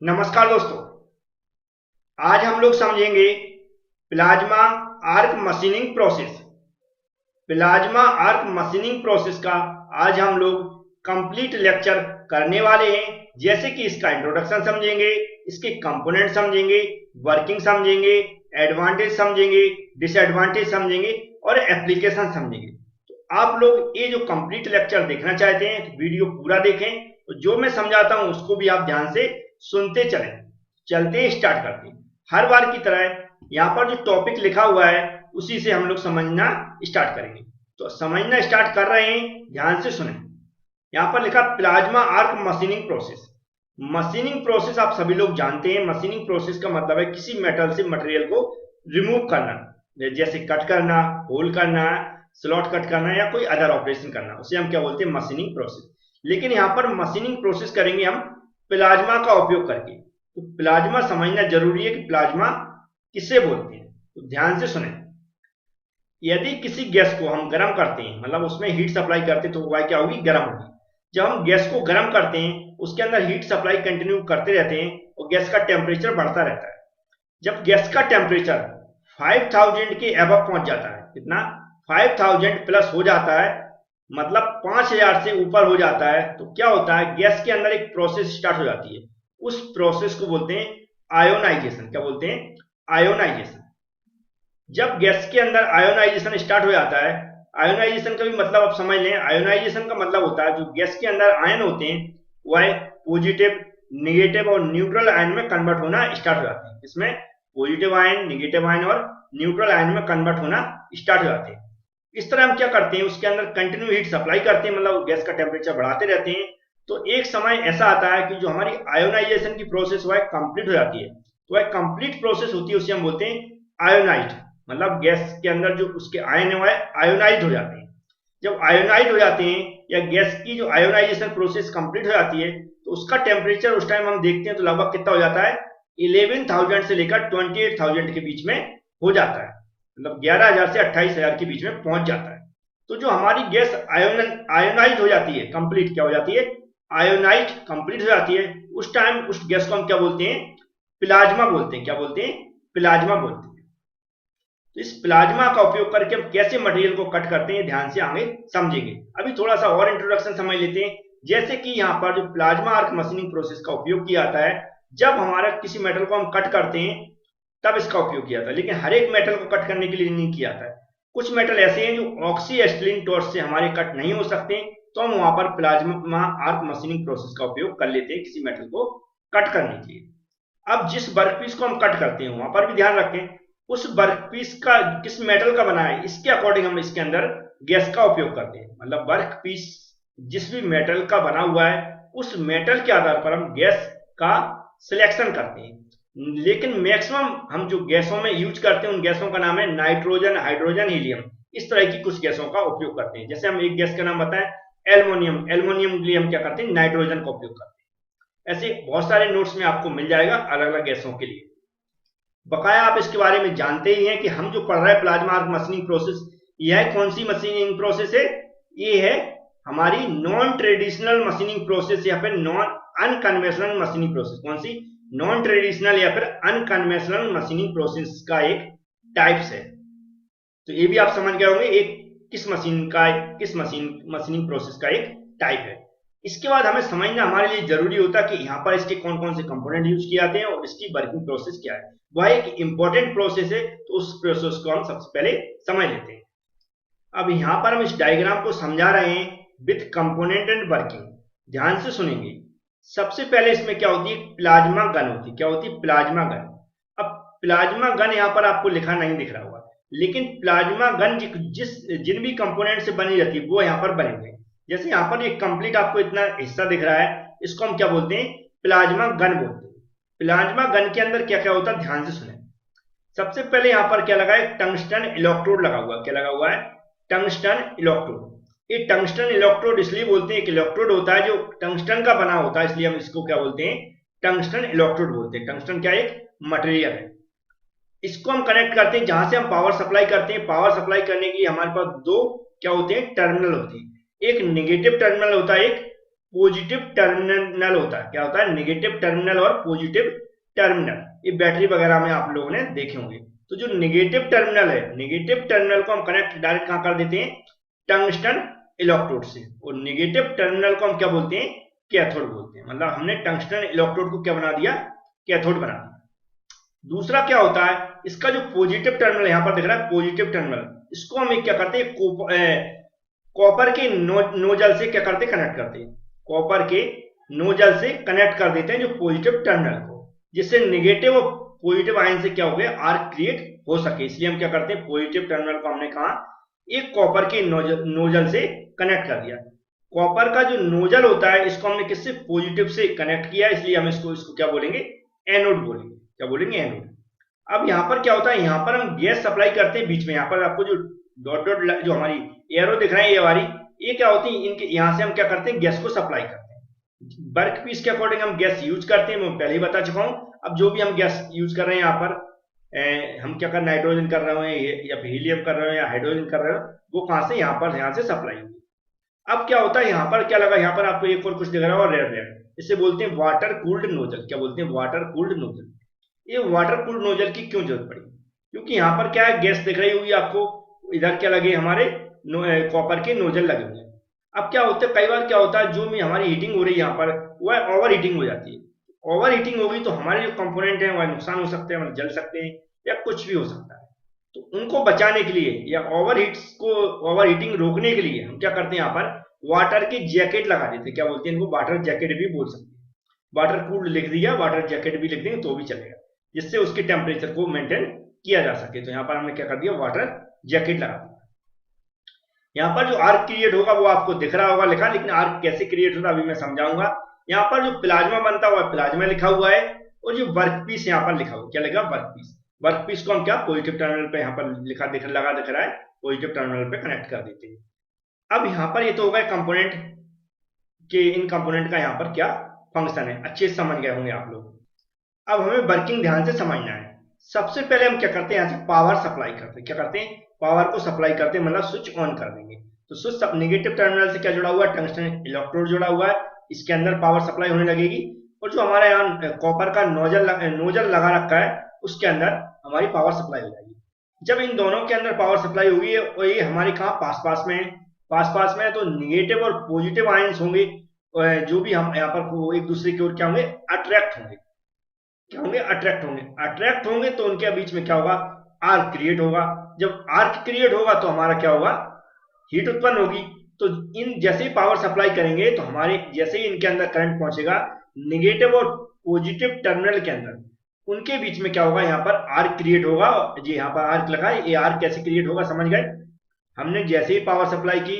नमस्कार दोस्तों। आज हम लोग समझेंगे plasma arc machining process. Plasma arc machining process का आज हम लोग कंप्लीट लेक्चर करने वाले हैं। जैसे कि इसका इंट्रोडक्शन समझेंगे, इसके कंपोनेंट समझेंगे, वर्किंग समझेंगे, एडवांटेज समझेंगे, डिसएडवांटेज समझेंगे और एप्लीकेशन समझेंगे। तो आप लोग ये जो कंप्लीट लेक्चर देखना चाहते हैं तो वीडियो पूरा देखें। तो जो मैं समझाता हूं उसको भी आप ध्यान से सुनते चलें। चलते हैं, स्टार्ट करते हैं। हर बार की तरह यहाँ पर जो टॉपिक लिखा हुआ है उसी से हम लोग समझना स्टार्ट करेंगे। तो समझना स्टार्ट कर रहे हैं, ध्यान से सुने। यहाँ पर लिखा plasma arc machining process. Machining process आप सभी लोग जानते हैं। मशीनिंग प्रोसेस का मतलब है किसी मेटल से मटेरियल को रिमूव करना, जैसे कट करना, होल करना, स्लॉट कट करना या कोई अदर ऑपरेशन करना, उसे हम क्या बोलते हैं, मशीनिंग प्रोसेस। लेकिन यहाँ पर मशीनिंग प्रोसेस करेंगे हम प्लाज्मा का उपयोग करके। तो प्लाज्मा समझना जरूरी है कि प्लाज्मा किसे बोलते हैं। तो ध्यान से सुने। यदि किसी गैस को हम गर्म करते हैं, मतलब उसमें हीट सप्लाई करते हैं, तो वह क्या होगी, गर्म होगी। जब हम गैस को गर्म करते हैं उसके अंदर हीट सप्लाई कंटिन्यू करते रहते हैं और गैस का टेम्परेचर बढ़ता रहता है। जब गैस का टेम्परेचर 5000 के अबव पहुंच जाता है, कितना, 5000 प्लस हो जाता है, मतलब 5000 से ऊपर हो जाता है, तो क्या होता है, गैस के अंदर एक प्रोसेस स्टार्ट हो जाती है। उस प्रोसेस को बोलते हैं आयोनाइजेशन। क्या बोलते हैं, आयोनाइजेशन। जब गैस के अंदर आयोनाइजेशन स्टार्ट हो जाता है, आयोनाइजेशन का भी मतलब आप समझ लें। आयोनाइजेशन का मतलब होता है जो गैस के अंदर आयन होते हैं वह पॉजिटिव, निगेटिव और न्यूट्रल आयन में कन्वर्ट होना स्टार्ट हो जाते हैं। इसमें पॉजिटिव आयन, निगेटिव आयन और न्यूट्रल आयन में कन्वर्ट होना स्टार्ट हो जाते हैं। इस तरह हम क्या करते हैं, उसके अंदर कंटिन्यू हीट सप्लाई करते हैं, मतलब गैस का टेम्परेचर बढ़ाते रहते हैं। तो एक समय ऐसा आता है कि जो हमारी आयोनाइजेशन की प्रोसेस वह कंप्लीट हो जाती है। तो वह कंप्लीट प्रोसेस होती है, उसे हम बोलते हैं आयोनाइज्ड। मतलब गैस के अंदर जो उसके आयन है वह आयोनाइज्ड हो जाते हैं। जब आयोनाइज्ड हो जाते हैं या गैस की जो आयोनाइजेशन प्रोसेस कंप्लीट हो जाती है तो उसका टेम्परेचर उस टाइम हम देखते हैं तो लगभग कितना हो जाता है, 11,000 से लेकर 28,000 के बीच में हो जाता है। मतलब 11,000 से 28,000 के बीच में पहुंच जाता है। तो जो हमारी गैस आयोनाइज हो जाती है, कंप्लीट क्या हो जाती है, आयोनाइज कंप्लीट हो जाती है, उस टाइम उस गैस को हम क्या बोलते हैं, प्लाज्मा बोलते हैं। क्या बोलते हैं, प्लाज्मा बोलते हैं। तो इस प्लाज्मा का उपयोग करके हम कैसे मटेरियल को कट करते हैं, ध्यान से आगे समझेंगे। अभी थोड़ा सा और इंट्रोडक्शन समझ लेते हैं। जैसे कि यहाँ पर जो प्लाज्मा आर्क मशीनिंग प्रोसेस का उपयोग किया जाता है, जब हमारा किसी मेटल को हम कट करते हैं तब इसका उपयोग किया जाता है। लेकिन हर एक मेटल को कट करने के लिए नहीं किया जाता है। कुछ मेटल ऐसे हैं जो ऑक्सी एसिटिलीन टॉर्च से हमारे कट नहीं हो सकते, तो हम वहां पर प्लाज्मा आर्क मशीनिंग प्रोसेस का उपयोग कर लेते हैं किसी मेटल को कट करने के लिए। अब जिस वर्कपीस को हम कट करते हैं वहां पर भी ध्यान रखें उस वर्कपीस का किस मेटल का बना है, इसके अकॉर्डिंग हम इसके अंदर गैस का उपयोग करते हैं। मतलब वर्कपीस जिस भी मेटल का बना हुआ है उस मेटल के आधार पर हम गैस का सिलेक्शन करते हैं। लेकिन मैक्सिमम हम जो गैसों में यूज करते हैं उन गैसों का नाम है नाइट्रोजन, हाइड्रोजन, हीलियम। इस तरह की कुछ गैसों का उपयोग करते हैं। जैसे हम एक गैस का नाम बताएं, एल्युमिनियम। एल्युमिनियम के लिए हम क्या करते हैं, नाइट्रोजन का उपयोग करते हैं। ऐसे बहुत सारे नोट्स में आपको मिल जाएगा अलग अलग गैसों के लिए। बकाया आप इसके बारे में जानते ही हैं कि हम जो पढ़ रहे हैं प्लाज्मा आर्क मशीनिंग प्रोसेस, यह कौन सी मशीनिंग प्रोसेस है, ये है हमारी नॉन ट्रेडिशनल मशीनिंग प्रोसेस या फिर नॉन अनकन्वेंशनल मशीनिंग प्रोसेस। कौन सी, नॉन ट्रेडिशनल या फिर अनकन्वेंशनल मशीनिंग प्रोसेस का एक टाइप्स है। तो ये भी आप समझ गए होंगे एक किस मशीनिंग प्रोसेस का एक टाइप है। इसके बाद हमें समझना हमारे लिए जरूरी होता है कि यहाँ पर इसके कौन कौन से कंपोनेंट यूज किए जाते हैं और इसकी वर्किंग प्रोसेस क्या है। वह एक इंपॉर्टेंट प्रोसेस है, तो उस प्रोसेस को हम सबसे पहले समझ लेते हैं। अब यहाँ पर हम इस डायग्राम को समझा रहे हैं विथ कंपोनेंट एंड वर्किंग। ध्यान से सुनेंगे। सबसे पहले इसमें क्या होती है, प्लाज्मा गन होती है। क्या होती है, प्लाज्मा गन। अब प्लाज्मा गन यहाँ पर आपको लिखा नहीं दिख रहा होगा, लेकिन प्लाज्मा गन जिन भी कंपोनेंट से बनी रहती है वो यहाँ पर बने हुए हैं। जैसे यहाँ पर एक कंप्लीट आपको इतना हिस्सा दिख रहा है, इसको हम क्या बोलते हैं, प्लाज्मा गन बोलते हैं। प्लाज्मा गन के अंदर क्या क्या होता है, ध्यान से सुने। सबसे पहले यहाँ पर क्या लगा है, टंगस्टन इलेक्ट्रोड लगा हुआ है। क्या लगा हुआ है, टंगस्टन इलेक्ट्रोड। ये टंगस्टन इलेक्ट्रोड इसलिए बोलते हैं, एक इलेक्ट्रोड होता है जो टंगस्टन का बना होता है, इसलिए हम इसको क्या बोलते हैं, टंगस्टन इलेक्ट्रोड बोलते हैं। टंगस्टन क्या एक मटेरियल है। इसको हम कनेक्ट करते हैं जहां से हम पावर सप्लाई करते हैं। पावर सप्लाई करने के लिए हमारे पास दो क्या होते हैं, टर्मिनल होते हैं। एक नेगेटिव टर्मिनल होता है, एक पॉजिटिव टर्मिनल होता है। क्या होता है? नेगेटिव टर्मिनल और पॉजिटिव टर्मिनल। ये बैटरी वगैरह में आप लोगों ने देखे होंगे। तो जो नेगेटिव टर्मिनल है, नेगेटिव टर्मिनल को हम कनेक्ट डायरेक्ट कहां कर देते हैं? टंगस्टन इलेक्ट्रोड से। और नेगेटिव टर्मिनल को हम क्या बोलते हैं? कैथोड बोलते हैं। मतलब हमने टंगस्टन इलेक्ट्रोड को क्या बना दिया? कैथोड बना दिया। दूसरा क्या होता है? इसका जो पॉजिटिव टर्मिनल यहां पर दिख रहा है, पॉजिटिव टर्मिनल, इसको हम क्या करते हैं? कॉपर के नोजल से क्या करते? कनेक्ट करते हैं। कॉपर के नोजल से कनेक्ट कर देते हैं जो पॉजिटिव टर्मिनल को, जिससे नेगेटिव और पॉजिटिव आयन से क्या हो गया? आर्क क्रिएट हो सके। इसलिए हम क्या करते हैं? पॉजिटिव टर्मिनल को हमने कहा एक कॉपर के नोजल से कनेक्ट कर दिया। कॉपर का जो नोजल होता है, इसको हमने किससे? पॉजिटिव से कनेक्ट किया, इसलिए हम इसको क्या बोलेंगे? एनोड बोलेंगे। क्या बोलेंगे? एनोड। अब यहां पर क्या होता है? यहां पर हम गैस सप्लाई करते हैं बीच में। यहां पर आपको जो डॉट डॉट जो हमारी एरो दिख रहा है, ये हमारी, ये क्या होती है? इनके यहां से हम क्या करते हैं? गैस को सप्लाई करते हैं। वर्क पीस के अकॉर्डिंग हम गैस यूज करते हैं, मैं पहले ही बता चुका हूं। अब जो भी हम गैस यूज कर रहे हैं यहाँ पर, हम क्या कर, नाइट्रोजन कर रहे हैं या हीलियम कर रहे हैं या हाइड्रोजन कर रहे हो, वो कहां से? यहां से सप्लाई होगी। अब क्या होता है? यहां पर क्या लगा? यहां पर आपको एक और कुछ दिख रहा होगा, रेड रेड। इसे बोलते हैं वाटर कूल्ड नोजल। क्या बोलते हैं? Water cooled nozzle. ये वाटर कूल्ड नोजल की क्यों जरूरत पड़ी? क्योंकि यहाँ पर क्या है? गैस दिख रही होगी आपको, इधर क्या लगे? हमारे कॉपर के नोजल लगे हुए हैं। अब क्या होता है? कई बार क्या होता है? जो भी हमारी हीटिंग हो रही है यहाँ पर, वह ओवर हीटिंग हो जाती है। ओवर हीटिंग होगी तो हमारे जो कंपोनेंट हैं वह नुकसान हो सकते हैं, मतलब जल सकते हैं या कुछ भी हो सकता है। तो उनको बचाने के लिए या ओवर हीटिंग रोकने के लिए हम क्या करते हैं? यहाँ पर वाटर की जैकेट लगा देते हैं। क्या बोलते हैं इनको? वाटर जैकेट भी बोल सकते हैं। वाटर कूल्ड लिख दिया, वाटर जैकेट भी लिख देंगे तो भी चलेगा, जिससे उसके टेम्परेचर को मेंटेन किया जा सके। तो यहाँ पर हमने क्या कर दिया? वाटर जैकेट लगा दिया। यहाँ पर जो आर्क क्रिएट होगा वो आपको दिख रहा होगा लिखा, लेकिन आर्क कैसे क्रिएट होता है अभी मैं समझाऊंगा। यहाँ पर जो प्लाज्मा बनता हुआ, प्लाज्मा लिखा हुआ है, और जो वर्कपीस यहाँ पर लिखा हुआ, क्या लिखा? वर्कपीस। वर्कपीस को हम क्या? पॉजिटिव टर्मिनल पे यहाँ पर लगा दिख रहा है, पॉजिटिव टर्मिनल पे कनेक्ट कर देते हैं। अब यहाँ पर ये तो हो गए कंपोनेंट के, इन कंपोनेंट का यहाँ पर क्या फंक्शन है, अच्छे से समझ गए होंगे आप लोग। अब हमें वर्किंग ध्यान से समझना है। सबसे पहले हम क्या करते हैं? यहाँ से पावर सप्लाई करते हैं। क्या करते हैं? पावर को सप्लाई करते हैं, मतलब स्विच ऑन कर देंगे। तो स्विच नेगेटिव टर्मिनल से क्या जुड़ा हुआ है? टंगस्टन इलेक्ट्रोड जुड़ा हुआ है, इसके अंदर पावर सप्लाई होने लगेगी। और जो हमारे यहाँ कॉपर का नोजल लगा रखा है, उसके अंदर हमारी पावर सप्लाई हो जाएगी। जब इन दोनों के अंदर पावर सप्लाई होगी और ये हमारे कहाँ? पास पास में है। पास में है तो निगेटिव और पॉजिटिव आयंस होंगे, जो भी हम यहाँ पर एक दूसरे की ओर क्या होंगे? अट्रैक्ट होंगे। क्या होंगे? अट्रैक्ट होंगे। अट्रैक्ट होंगे तो उनके बीच में क्या होगा? आर्क क्रिएट होगा। जब आर्क क्रिएट होगा तो हमारा क्या होगा? हीट उत्पन्न होगी। तो इन जैसे ही पावर सप्लाई करेंगे तो हमारे जैसे ही इनके अंदर करंट पहुंचेगा, नेगेटिव और पॉजिटिव टर्मिनल के अंदर, उनके बीच में क्या होगा? यहाँ पर आर्क क्रिएट होगा। जी यहाँ पर आर्क लगा है, ये आर्क कैसे क्रिएट होगा समझ गए? हमने जैसे ही पावर सप्लाई की,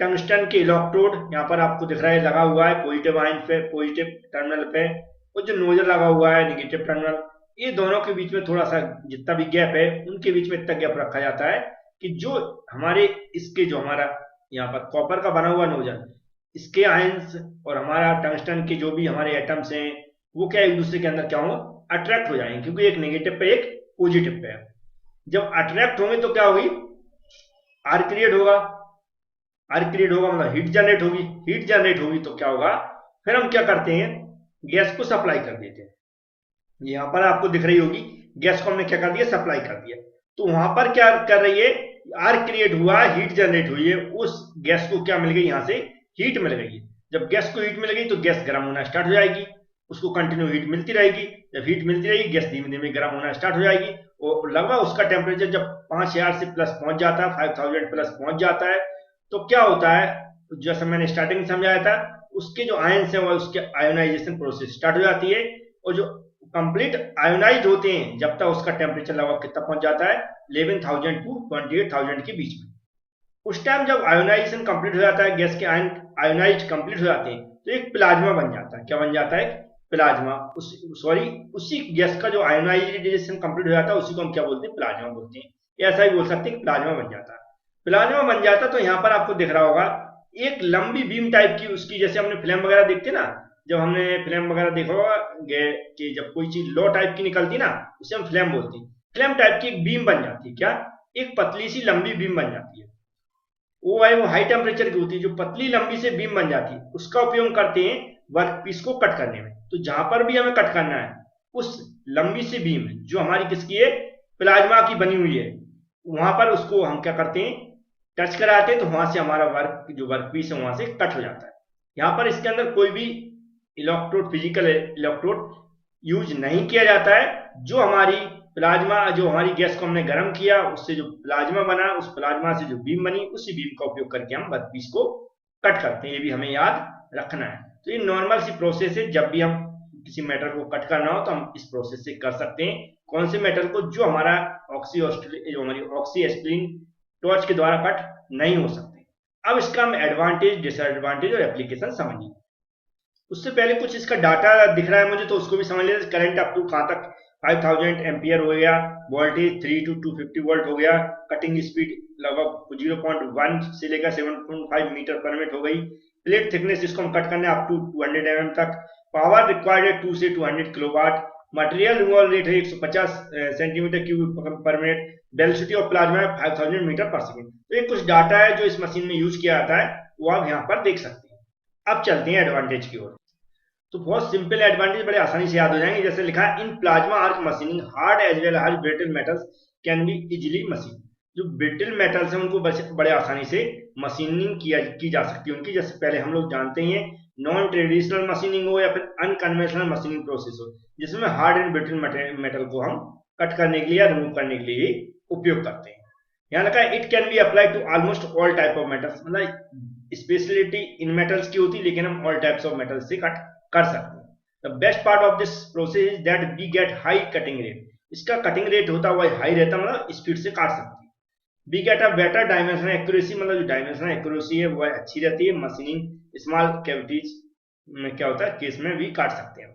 टंगस्टन के इलेक्ट्रोड यहाँ पर आपको दिख रहा है लगा हुआ है पॉजिटिव आयन पे, पॉजिटिव टर्मिनल पे, और जो नोजल लगा हुआ है नेगेटिव टर्मिनल, ये दोनों के बीच में थोड़ा सा जितना भी गैप है, उनके बीच में इतना गैप रखा जाता है कि जो हमारे इसके जो हमारा यहाँ पर कॉपर का बना हुआ नोजल, इसके आयंस और हमारा टंगस्टन के जो भी हमारे एटम्स हैं, वो क्या एक दूसरे के अंदर क्या होंगे? अट्रैक्ट हो जाएंगे, क्योंकि एक नेगेटिव पे एक पॉजिटिव पे है। जब अट्रैक्ट होंगे तो क्या होगी? आर्क क्रिएट होगा। आर्क क्रिएट होगा मतलब हीट जनरेट होगी। हीट जनरेट होगी तो क्या होगा? फिर हम क्या करते हैं? गैस को सप्लाई कर देते हैं। यहां पर आपको दिख रही होगी गैस को हमने क्या कर दिया? सप्लाई कर दिया। तो वहां पर क्या कर रही है? आर्क क्रिएट हुआ, हीट जनरेट हुई है, उस गैस को क्या मिल गई? यहां से हीट मिल गई है। जब गैस को हीट मिल गई तो गैस गर्म होना स्टार्ट हो जाएगी, उसको कंटिन्यू हीट मिलती रहेगी। जब हीट मिलती रहेगी, गैस धीमे धीमे गर्म होना स्टार्ट हो जाएगी, और लगभग उसका टेम्परेचर जब 5000 से प्लस पहुंच जाता है, 5000 प्लस पहुंच जाता है, तो क्या होता है? जैसे मैंने स्टार्टिंग समझाया था, उसके जो आयंस हैं वो उसके आयोनाइजेशन प्रोसेस स्टार्ट हो जाती है, और जो कंप्लीट आयोनाइज होते हैं जब तक उसका टेम्परेचर लगभग कितना पहुंच जाता है? 11,000 टू 28,000 के बीच में। उस टाइम जब आयोनाइजेशन कंप्लीट हो जाता है, गैस के आयोनाइज कंप्लीट हो जाते हैं, तो एक प्लाज्मा बन जाता है। क्या बन जाता है? प्लाज्मा। उसी गैस का जो आयोनाइजेशन कंप्लीट हो जाता है, उसी को हम क्या बोलते हैं? प्लाज्मा बोलते हैं। ऐसा ही बोल सकते हैं कि प्लाज्मा बन जाता है। प्लाज्मा बन जाता तो यहाँ पर आपको दिख रहा होगा एक लंबी बीम टाइप की, उसकी जैसे हमने फिल्म वगैरह देखते ना, जब हमने फिल्म वगैरह देखा होगा कि जब कोई चीज लो टाइप की निकलती ना, उसे हम फ्लेम बोलते हैं। फ्लेम टाइप की एक बीम बन जाती है। क्या? एक पतली सी लंबी बीम बन जाती है। वो है वो हाई टेम्परेचर की होती है, जो पतली लंबी से बीम बन जाती है, उसका उपयोग करते हैं वर्क पीस को कट करने में। तो जहां पर भी हमें कट करना है उस लंबी सी बीम जो हमारी किसकी है, प्लाज्मा की बनी हुई है, वहां पर उसको हम क्या करते हैं, टच कराते हैं, तो वहां से हमारा वर्क पीस है वहां से कट हो जाता है। यहाँ पर इसके अंदर कोई भी इलेक्ट्रोड, फिजिकल इलेक्ट्रोड यूज नहीं किया जाता है। जो हमारी गैस को हमने गर्म किया, उससे जो प्लाज्मा बना, उस प्लाज्मा से जो बीम बनी, उसी बीम का उपयोग करके हम वर्कपीस को कट करते हैं। ये भी हमें याद रखना है। तो ये नॉर्मल सी प्रोसेस है, जब भी हम किसी मेटल को कट करना हो तो हम इस प्रोसेस से कर सकते हैं। कौन से मेटल को, जो हमारी ऑक्सी एस्पिरिन टॉर्च के द्वारा कट नहीं हो सकते। अब इसका हम एडवांटेज, डिसएडवांटेज और एप्लीकेशन समझिए। उससे पहले कुछ इसका डाटा दिख रहा है मुझे, तो उसको भी समझ लेते। करंट अप टू कहां तक, 5000 एम्पियर हो गया, वोल्टेज 3 to 250 वोल्ट हो गया, कटिंग स्पीड लगभग 0.1 से लेकर 7.5 मीटर पर मिनट हो गई, प्लेट थिकनेस जिसको हम कट करने अप टू 200 mm तक, पावर रिक्वायर्ड है 2 से 200 किलोवाट, मटेरियल रिमूवल रेट है 150 centimetre cube per minute, velocity of plasma 5000 metre per second. तो ये कुछ डाटा है जो इस मशीन में यूज किया जाता है, वो आप यहाँ पर देख सकते हैं। अब चलते हैं एडवांटेज की ओर। तो बहुत सिंपल एडवांटेज बड़े आसानी से याद हो जाएंगे। जैसे लिखा है, in plasma arc machining hard as well as brittle metals can be easily machine. जो ब्रिटल मेटल्स हैं उनको बड़े आसानी से मशीनिंग की जा सकती है उनकी। जैसे पहले हम लोग जानते हैं, नॉन ट्रेडिशनल मशीनिंग हो या फिर अनकन्वेंशनल मशीनिंग प्रोसेस हो, जिसमें हार्ड एंड ब्रिटल मेटल को हम कट करने के लिए या रिमूव करने के लिए उपयोग करते हैं। यहाँ लिखा है, it can be applied to almost all type of metals. मतलब स्पेशलिटी इन मेटल्स की होती है, लेकिन हम ऑल टाइप्स ऑफ मेटल्स से कट कर सकते हैं। The best part of this process is that we get high cutting rate. इसका कटिंग रेट होता है वह हाई रहता है, मतलब स्पीड से काट सकते हैं। We get a better dimensional accuracy, मतलब जो डायमेंशनल एक्यूरेसी है वह अच्छी रहती है। मशीनिंग स्मॉल कैविटीज में क्या होता है, केस में भी काट सकते हैं।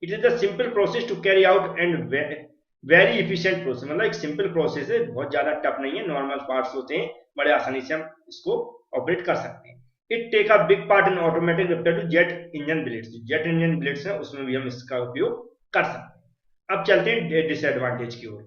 It is the simple process to carry out and very efficient process. मतलब एक सिंपल प्रोसेस है, बहुत ज्यादा टफ नहीं है, नॉर्मल पार्ट्स होते हैं, बड़े आसानी से हम इसको ऑपरेट कर सकते हैं। It take a big part in automatic repair to jet engine blades. Jet engine blades है उसमें भी हम इसका उपयोग कर सकते हैं। अब चलते हैं डिसएडवांटेज की ओर।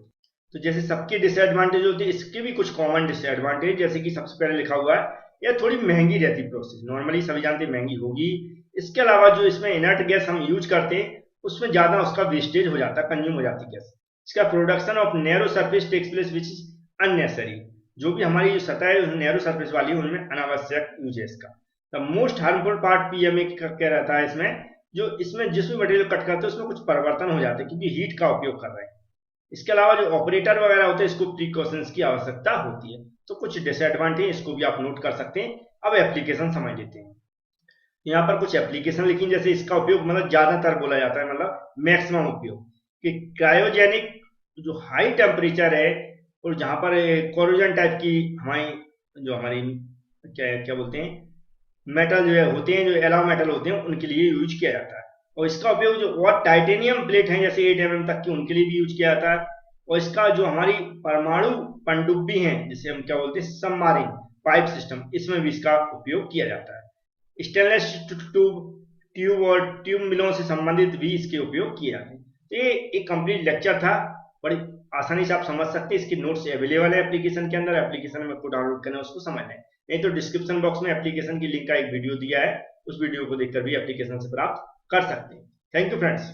तो जैसे सबकी डिसएडवांटेज होती है, इसके भी कुछ कॉमन डिसएडवांटेज, जैसे कि सबसे पहले लिखा हुआ है, यह थोड़ी महंगी रहती प्रोसेस। नॉर्मली सभी जानते हैं महंगी होगी। इसके अलावा जो इसमें इनर्ट गैस हम यूज करते हैं उसमें ज्यादा उसका वेस्टेज हो जाता है, कंज्यूम हो जाती है गैस। इसका production of narrow surface takes place which is unnecessary. जो भी हमारी जो सतह है नैरो सरफेस वाली है, उनमें अनावश्यक यूज है इसका। The most harmful part PMA का क्या रहता है इसमें, जो इसमें जिस भी मटेरियल कट करते हैं उसमें कुछ परिवर्तन हो जाते हैं, क्योंकि हीट का उपयोग कर रहे हैं। इसके अलावा जो ऑपरेटर वगैरह होते हैं, इसको प्रिकॉशंस की आवश्यकता होती है। तो कुछ डिसएडवांटेज इसको भी आप नोट कर सकते हैं। अब एप्लीकेशन समझ लेते हैं। यहाँ पर कुछ एप्लीकेशन लिखी, जैसे इसका उपयोग मतलब ज्यादातर बोला जाता है, मतलब मैक्सिमम उपयोग, कि क्रायोजेनिक जो हाई टेम्परेचर है और जहां पर कोरोजन टाइप की हमारी क्या क्या बोलते हैं, मेटल जो होते हैं, जो एलॉय मेटल होते हैं, उनके लिए यूज किया जाता है। और इसका उपयोग जो और टाइटेनियम प्लेट है जैसे 8 mm तक की, उनके लिए भी यूज किया जाता है। और इसका जो हमारी परमाणु पनडुब्बी है, जिसे हम क्या बोलते हैं, सबमरीन पाइप सिस्टम, इसमें भी इसका उपयोग किया जाता है। स्टेनलेस ट्यूब और ट्यूब मिलों से संबंधित भी इसके उपयोग किए जाते हैं। तो ये एक कंप्लीट लेक्चर था, बड़ी आसानी से आप समझ सकते हैं। इसके नोट्स अवेलेबल है एप्लीकेशन के अंदर, एप्लीकेशन में आपको डाउनलोड करना है, उसको समझना है। नहीं तो डिस्क्रिप्शन बॉक्स में एप्लीकेशन की लिंक का एक वीडियो दिया है, उस वीडियो को देखकर भी एप्लीकेशन से प्राप्त कर सकते हैं। Thank you friends.